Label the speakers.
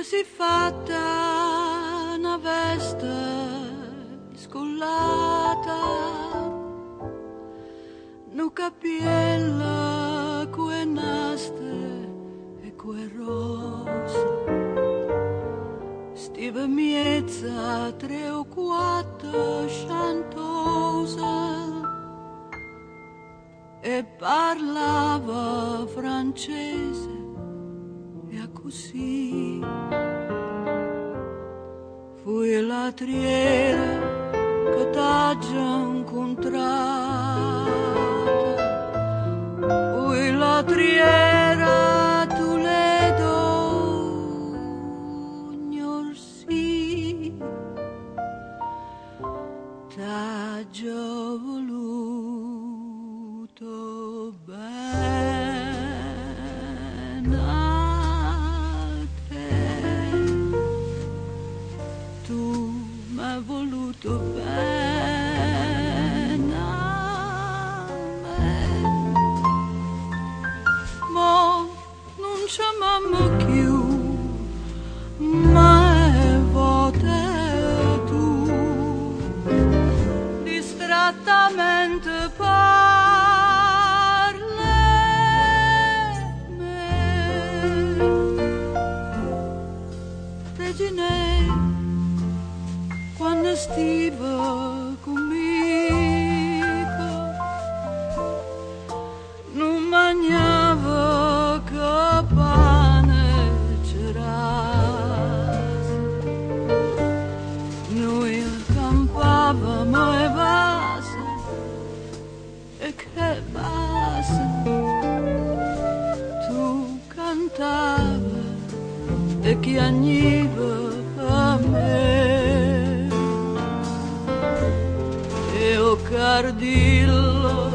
Speaker 1: Si fatta una veste scollata, no capiella que naste e que rosa, stiva miezza 3 o 4 chantosa e parlava francese e così. Fui latriera che t'ha già incontrata, fui latriera tu le donne sì, t'ha già voluto bene. Voluto bene a me, ma non ci amiamo più, ma vote tu distrattamente parli me Regine quando stiva conmigo non mangiava che pane c'erase, noi accampavamo e base e che base tu cantava e chiagniva a me. Cardillo